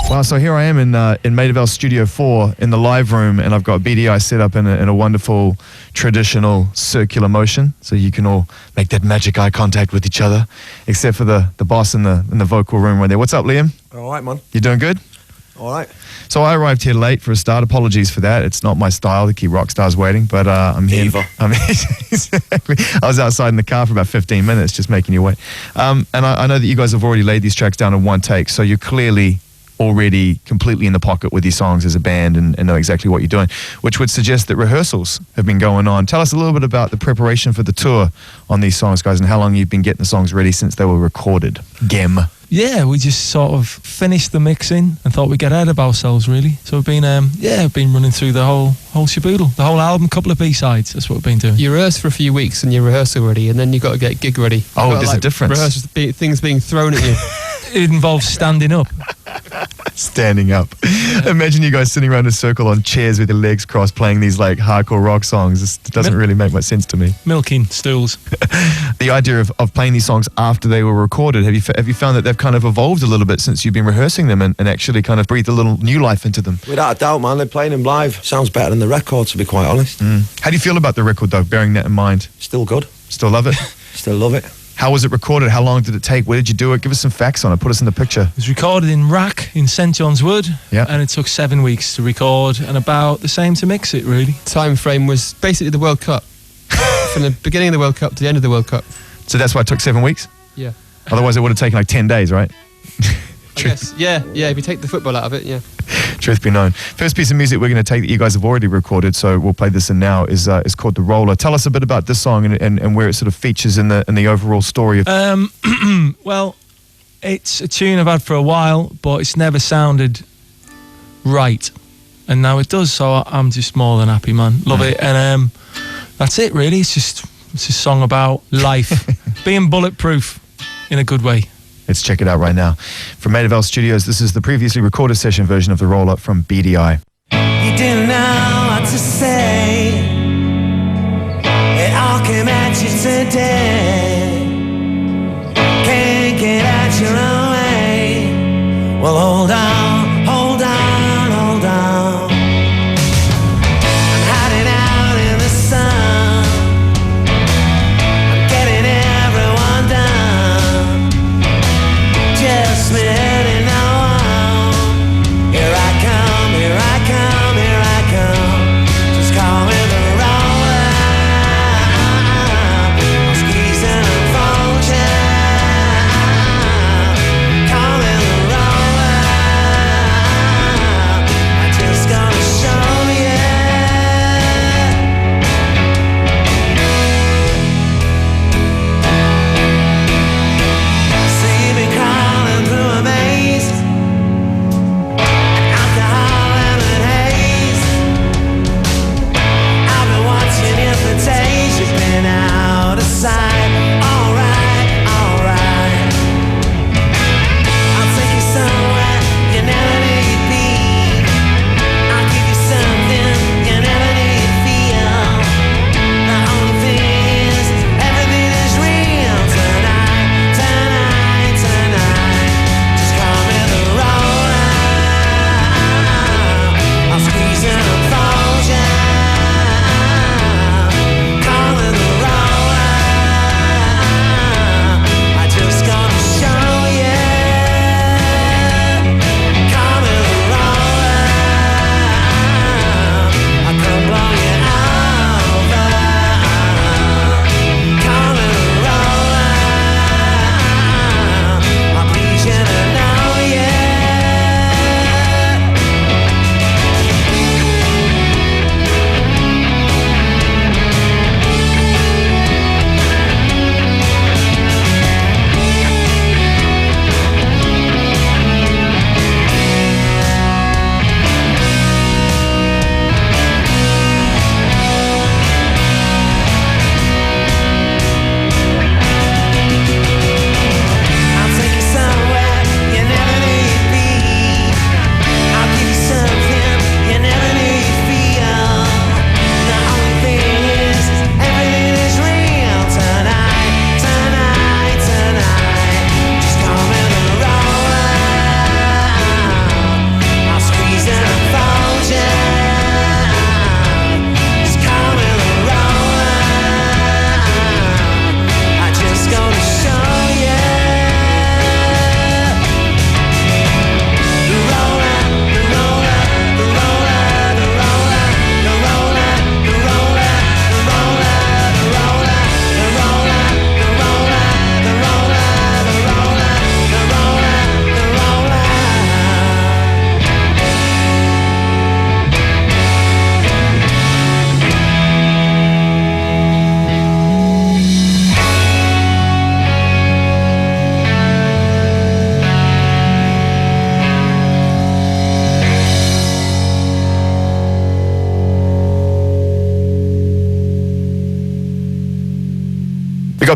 Wow, so here I am in Maida Vale Studio 4 in the live room, and I've got Beady set up in a wonderful traditional circular motion, so you can all make that magic eye contact with each other, except for the boss in the vocal room right there. What's up, Liam? All right, man. You doing good? All right. So I arrived here late for a start. Apologies for that. It's not my style to keep rock stars waiting, but I'm here. Exactly. I was outside in the car for about 15 minutes just making you wait. And I know that you guys have already laid these tracks down in one take, so you're clearly already completely in the pocket with these songs as a band and know exactly what you're doing, which would suggest that rehearsals have been going on. Tell us a little bit about the preparation for the tour on these songs, guys, and how long you've been getting the songs ready since they were recorded. Yeah, we just sort of finished the mixing and thought we'd get ahead of ourselves, really. So we've been, been running through the whole shaboodle, the whole album, couple of B-sides. That's what we've been doing. You rehearse for a few weeks and you rehearse already, and then you got to get gig ready. Oh, there's a difference. Rehearse things being thrown at you. It involves standing up. Standing up. Imagine you guys sitting around a circle on chairs with your legs crossed playing these like hardcore rock songs. This doesn't really make much sense to me. Milking stools. The idea of playing these songs after they were recorded, have you found that they've kind of evolved a little bit since you've been rehearsing them and actually kind of breathed a little new life into them? Without a doubt, man, they're playing them live. Sounds better than the record, to be quite honest. How do you feel about the record, though, bearing that in mind? Still good. Still love it? Still love it. How was it recorded? How long did it take? Where did you do it? Give us some facts on it. Put us in the picture. It was recorded in Rack in St John's Wood, and it took 7 weeks to record and about the same to mix it, really. Time frame was basically the World Cup. From the beginning of the World Cup to the end of the World Cup. So that's why it took 7 weeks? Yeah. Otherwise it would have taken like 10 days, right? I guess. Yeah, if you take the football out of it, yeah. Truth be known. First piece of music we're going to take that you guys have already recorded, so we'll play this in now, is called The Roller. Tell us a bit about this song and where it sort of features in the overall story. Well, it's a tune I've had for a while, but it's never sounded right. And now it does, so I'm just more than happy, man. Love it. And that's it, really. It's a song about life. Being bulletproof in a good way. Let's check it out right now. From Maida Vale Studios, this is the previously recorded session version of The Roller from Beady. You didn't know what to say. It all came at you today. Can't get out your own way. Well, hold on, hold on, hold on. I'm hiding out in the sun. I'm getting everyone done. Just letting no one. Here I come, here I come, here I come. Just call me the roller. I'm squeezing and folding. Call me the roller.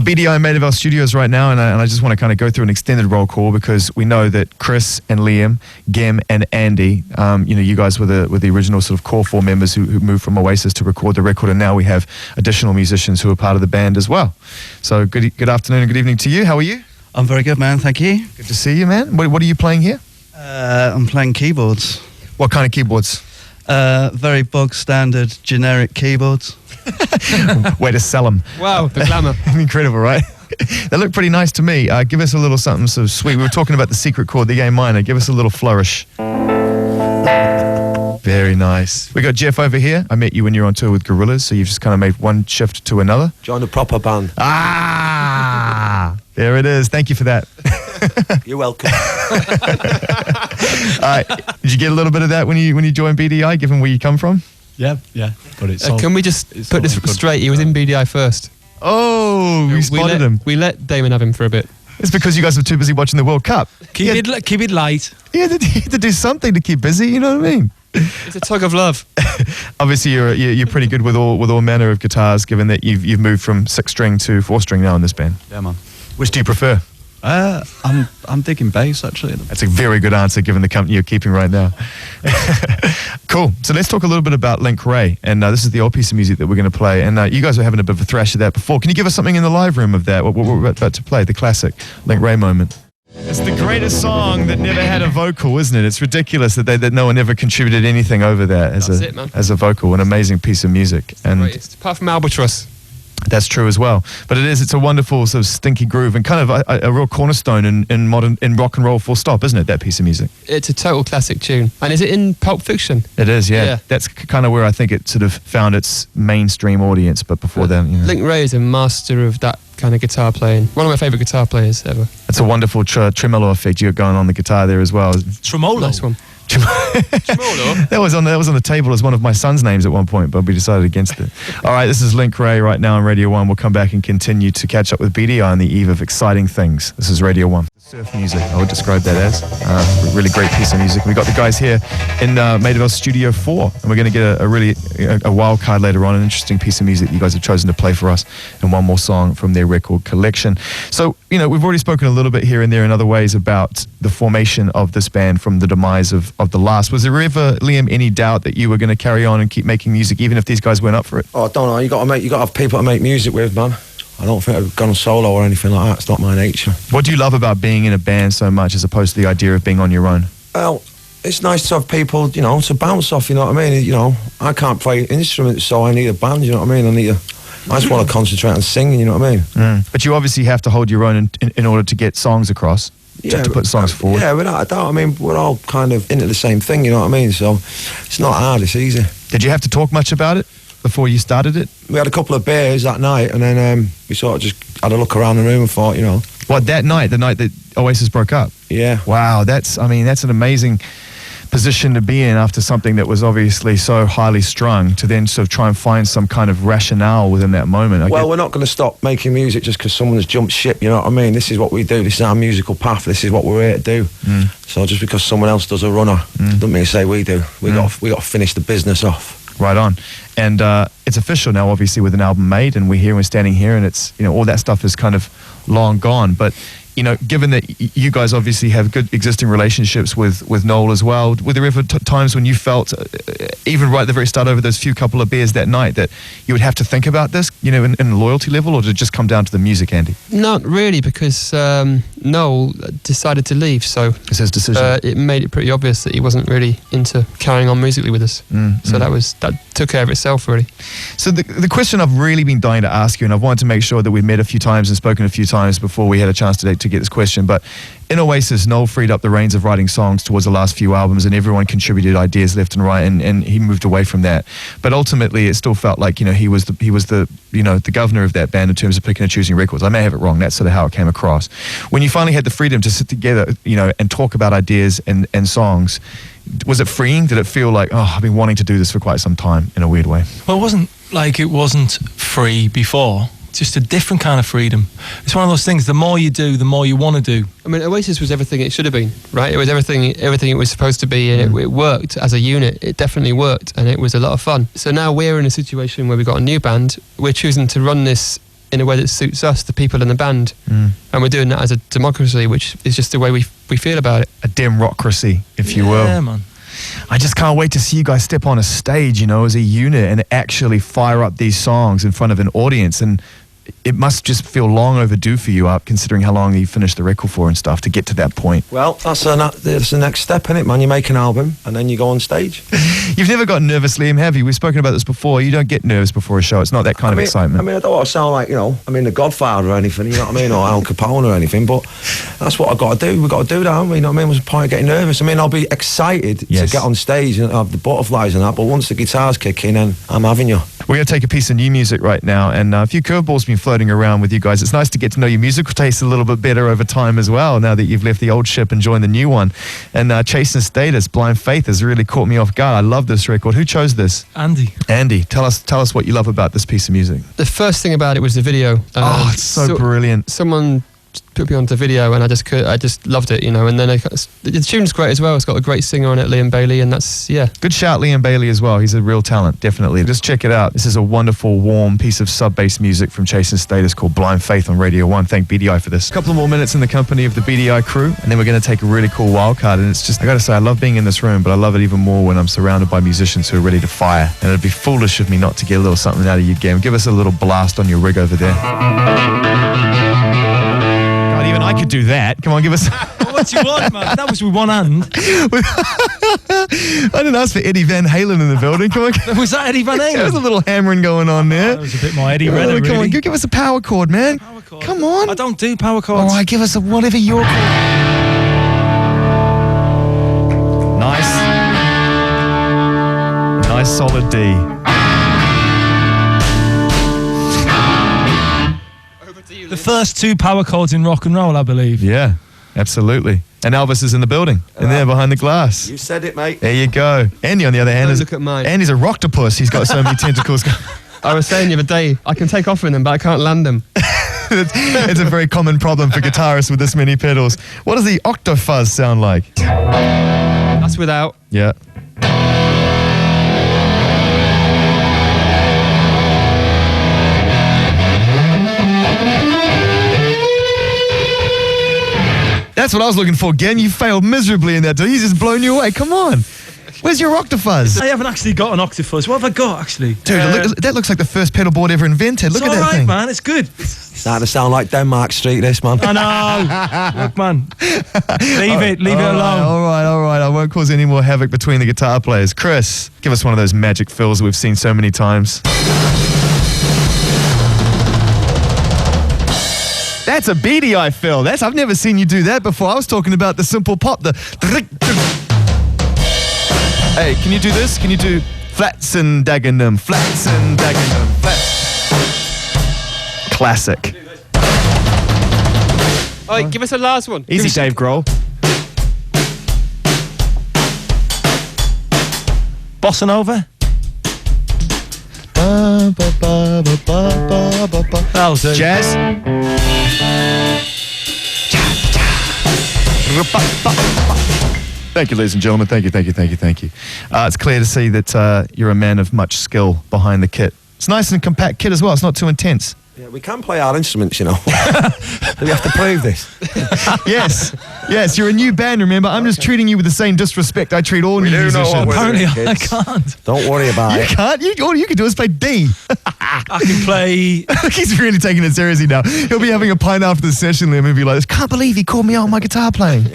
got BDI in Maida Vale Studios right now, and I just want to kind of go through an extended roll call because we know that Chris and Liam, Gem and Andy, you guys were the original sort of core four members who moved from Oasis to record the record, and now we have additional musicians who are part of the band as well. So good afternoon and good evening to you. How are you? I'm very good, man. Thank you. Good to see you, man. What are you playing here? I'm playing keyboards. What kind of keyboards? Very bog standard, generic keyboards. Way to sell them. Wow, the glamour. Incredible, right? They look pretty nice to me. Give us a little something so sweet. We were talking about the secret chord, the A minor. Give us a little flourish. Very nice. We got Jeff over here. I met you when you were on tour with Gorillaz, so you've just kind of made one shift to another. Join the proper band. Ah, there it is. Thank you for that. You're welcome. Did you get a little bit of that when you joined BDI, given where you come from? Yeah. But it's Can we just put this straight? He was in BDI first. Oh, we spotted him. We let Damon have him for a bit. It's because you guys were too busy watching the World Cup. Keep it light. You had to do something to keep busy, you know what I mean? It's a tug of love. Obviously, you're pretty good with all manner of guitars, given that you've moved from 6-string to 4-string now in this band. Yeah, man. Which do you prefer? I'm digging bass actually. That's a very good answer, given the company you're keeping right now. Cool. So let's talk a little bit about Link Ray, and this is the old piece of music that we're going to play. And you guys were having a bit of a thrash of that before. Can you give us something in the live room of that? What we're about to play, the classic Link Ray moment. It's the greatest song that never had a vocal, isn't it? It's ridiculous that no one ever contributed anything over that as a vocal. An amazing piece of music. And Greatest, apart from Albatross. that's true as well. But it's a wonderful sort of stinky groove and kind of a real cornerstone in rock and roll full stop, isn't it, that piece of music? It's a total classic tune. And is it in Pulp Fiction? It is, yeah. Yeah. That's kind of where I think it sort of found its mainstream audience, but before then, you know. Link Ray is a master of that kind of guitar playing. One of my favourite guitar players ever. It's a wonderful tremolo effect you got going on the guitar there as well. Tremolo. Nice one. That was on the table as one of my son's names at one point, but we decided against it. All right, this is Link Ray right now on Radio 1. We'll come back and continue to catch up with Beady on the eve of exciting things. This is Radio 1. Surf music, I would describe that as. A really great piece of music. We got the guys here in Maida Vale Studio 4, and we're going to get a wild card later on, an interesting piece of music you guys have chosen to play for us, and one more song from their record collection. So, we've already spoken a little bit here and there in other ways about the formation of this band from the demise of the last. Was there ever, Liam, any doubt that you were going to carry on and keep making music even if these guys weren't up for it? Oh, I don't know. You got to have people to make music with, man. I don't think I've gone solo or anything like that. It's not my nature. What do you love about being in a band so much as opposed to the idea of being on your own? Well, it's nice to have people, to bounce off, you know what I mean? I can't play instruments, so I need a band, you know what I mean? I just want to concentrate on singing, you know what I mean? But you obviously have to hold your own in order to get songs across, to put songs forward. Yeah, without a doubt. I mean, we're all kind of into the same thing, you know what I mean? So it's not hard, it's easy. Did you have to talk much about it before you started it? We had a couple of beers that night, and then we sort of just had a look around the room and thought, What, that night, the night that Oasis broke up? Yeah. Wow, that's an amazing position to be in after something that was obviously so highly strung, to then sort of try and find some kind of rationale within that moment. We're not going to stop making music just because someone has jumped ship, you know what I mean? This is what we do, this is our musical path, this is what we're here to do. So just because someone else does a runner, doesn't mean to say we do. We got to finish the business off. Right on. And it's official now, obviously, with an album made, and we're standing here, and it's, all that stuff is kind of long gone. But, given that you guys obviously have good existing relationships with Noel as well, were there ever times when you felt, even right at the very start over those few couple of beers that night, that you would have to think about this, in a loyalty level, or did it just come down to the music, Andy? Not really, because Noel decided to leave, so It's his decision. it made it pretty obvious that he wasn't really into carrying on musically with us. So that took care of itself, really. So the question I've really been dying to ask you, and I've wanted to make sure that we've met a few times and spoken a few times before we had a chance today to get this question, but in Oasis, Noel freed up the reins of writing songs towards the last few albums, and everyone contributed ideas left and right, and he moved away from that. But ultimately, it still felt like he was the governor of that band in terms of picking and choosing records. I may have it wrong. That's sort of how it came across. When you finally had the freedom to sit together, and talk about ideas and songs, was it freeing? Did it feel like, I've been wanting to do this for quite some time in a weird way? Well, it wasn't like it wasn't free before. Just a different kind of freedom. It's one of those things, the more you do, the more you want to do. I mean, Oasis was everything it should have been, right? It was everything it was supposed to be, and it worked as a unit. It definitely worked, and it was a lot of fun. So now we're in a situation where we've got a new band. We're choosing to run this in a way that suits us, the people in the band. And we're doing that as a democracy, which is just the way we feel about it. A democracy, if you will. Yeah, man. I just can't wait to see you guys step on a stage, you know, as a unit and actually fire up these songs in front of an audience. And it must just feel long overdue for you, up considering how long you finished the record for and stuff, to get to that point. Well, that's the next step, innit, man? You make an album and then you go on stage. You've never got nervous, Liam, have you? We've spoken about this before. You don't get nervous before a show. It's not that kind of excitement. I mean, I don't want to sound like, you know, I mean, the Godfather or anything, you know what I mean, or Al Capone or anything, but that's what I've got to do. We've got to do that, haven't we? You know what I mean? What's the point of getting nervous? I mean, I'll be excited to get on stage and have the butterflies and that, but once the guitars kick in, then I'm having you. We're going to take a piece of new music right now, and a few curveballs have been floating around with you guys. It's nice to get to know your musical taste a little bit better over time as well, now that you've left the old ship and joined the new one. And Chasing Status, Blind Faith, has really caught me off guard. I love this record. Who chose this? Andy, tell us what you love about this piece of music. The first thing about it was the video. It's so brilliant. Someone put me onto the video, and I just loved it, you know. And then the tune's great as well. It's got a great singer on it, Liam Bailey, and that's good shout, Liam Bailey as well. He's a real talent, definitely. Just check it out. This is a wonderful, warm piece of sub-bass music from Chasing Status called Blind Faith on Radio 1. Thank BDI for this. A couple more minutes in the company of the BDI crew, and then we're going to take a really cool wild card. And it's just, I got to say, I love being in this room, but I love it even more when I'm surrounded by musicians who are ready to fire. And it'd be foolish of me not to get a little something out of your game. Give us a little blast on your rig over there. Even I could do that. Come on, give us... What do you want, man? That was with one hand. I didn't ask for Eddie Van Halen in the building. Come on. Was that Eddie Van Halen? There was a little hammering going on there. That was a bit more Eddie Redder, really. Come on, give us a power chord, man. Power chord. Come on. I don't do power chords. All right, give us whatever your chord. Nice solid D. The first two power chords in rock and roll, I believe. Yeah, absolutely. And Elvis is in the building, in there behind the glass. You said it, mate. There you go. Andy, on the other hand, look at mine. Andy's a rocktopus. He's got so many tentacles. I was saying the other day, I can take off with them, but I can't land them. It's a very common problem for guitarists with this many pedals. What does the octofuzz sound like? That's without. Yeah. That's what I was looking for, Gen. You failed miserably in that. He's just blown you away. Come on. Where's your octofuzz? I haven't actually got an octofuzz. What have I got, actually? Dude, that looks like the first pedal board ever invented. Look at that thing. It's all right, man. It's good. Starting to sound like Denmark Street, this, man. I know. Look, man. Leave it alone. All right. I won't cause any more havoc between the guitar players. Chris, give us one of those magic fills that we've seen so many times. That's a BDI fill. I've never seen you do that before. I was talking about the simple pop. Hey, can you do this? Can you do flats and dagenham, flats and dagenham, flats? Classic. All right, give us a last one. Easy, Dave Grohl. Bossa Nova. That'll do. Jazz. Thank you, ladies and gentlemen. Thank you. It's clear to see that you're a man of much skill behind the kit. It's nice and compact kit as well. It's not too intense. Yeah, we can play our instruments, you know. Do we have to prove this? Yes, you're a new band, remember? I'm just treating you with the same disrespect I treat all new musicians. Apparently I can't. Don't worry about You it. can't? All you can do is play D. I can play... He's really taking it seriously now. He'll be having a pint after the session, Liam, and be like, can't believe he called me out on my guitar playing.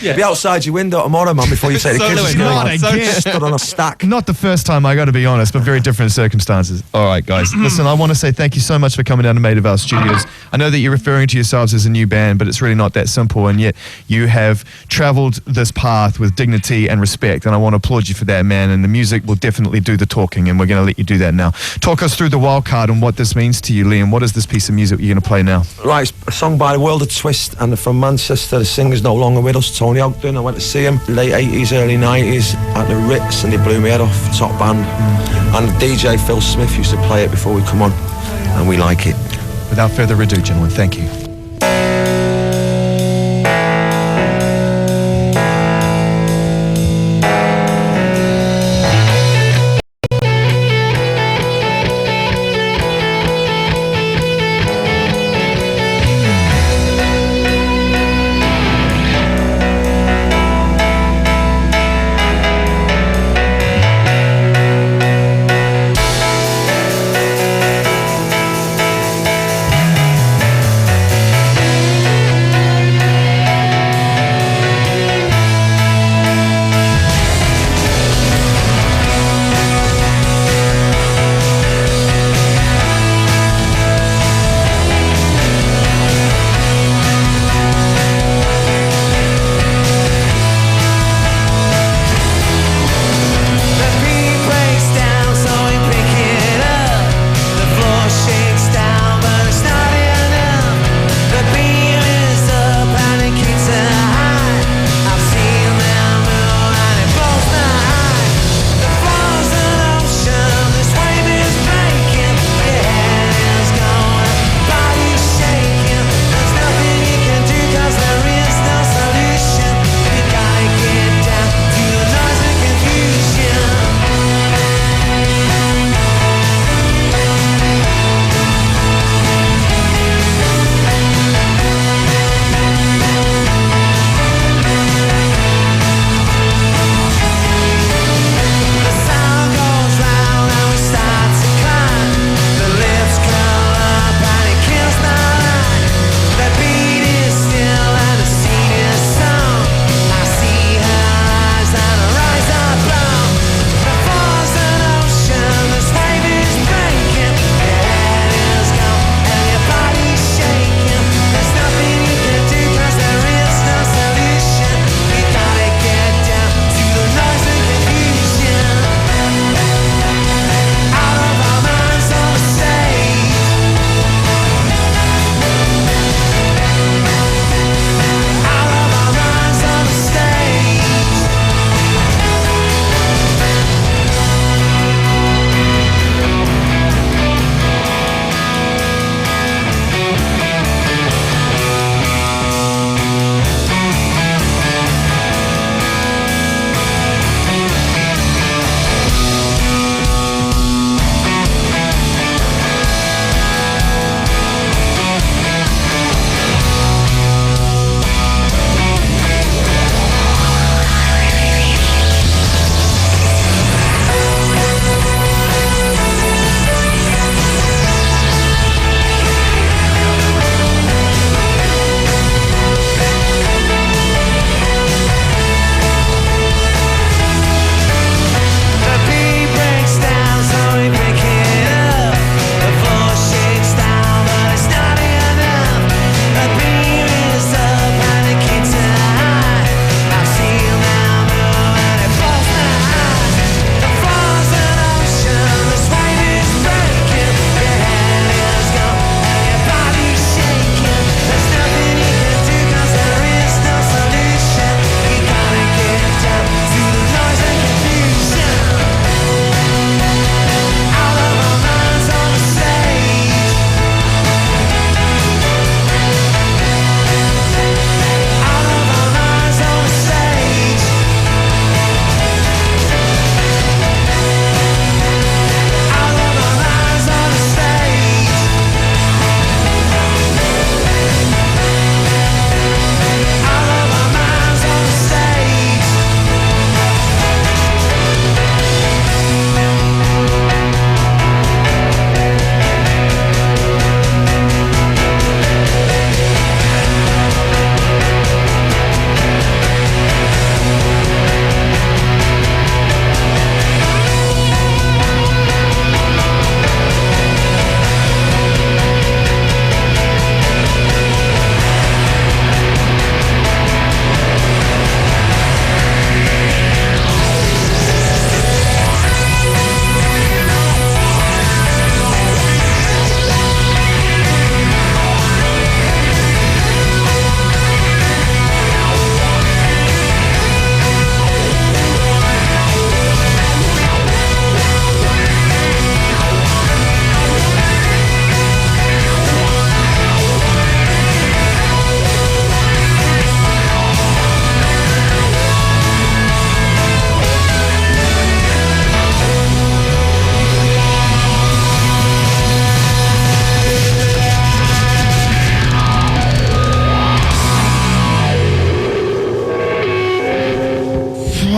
Yeah. Be outside your window tomorrow, man, before you take the kids to school. Not again. Stood on a stack. Not the first time, I got to be honest, but very different circumstances. All right, guys. Listen, I want to say thank you so much for coming down to Maida Vale Studios. I know that you're referring to yourselves as a new band, but it's really not that simple, and yet you have travelled this path with dignity and respect, and I want to applaud you for that, man, and the music will definitely do the talking, and we're going to let you do that now. Talk us through the wild card and what this means to you, Liam. What is this piece of music you're going to play now? Right, it's a song by World of Twist, and they're from Manchester. The singer's no longer with us, Tony Ogden. I went to see him late 80s, early 90s at the Ritz, and they blew me head off, top band. And DJ Phil Smith used to play it before we come on, and we like it. Without further ado, gentlemen, thank you.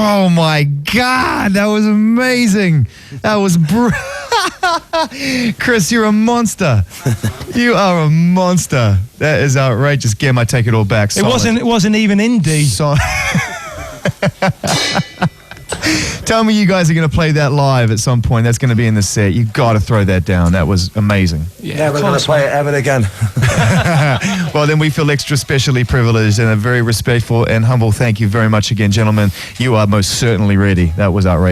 Oh my God, that was amazing. That was Chris, you're a monster. You are a monster. That is outrageous. Gem, I take it all back. Solid. It wasn't even indie. Tell me you guys are going to play that live at some point. That's going to be in the set. You got to throw that down. That was amazing. Yeah, we're going to play it ever again. Well, then we feel extra specially privileged and a very respectful and humble thank you very much again, gentlemen. You are most certainly ready. That was outrageous.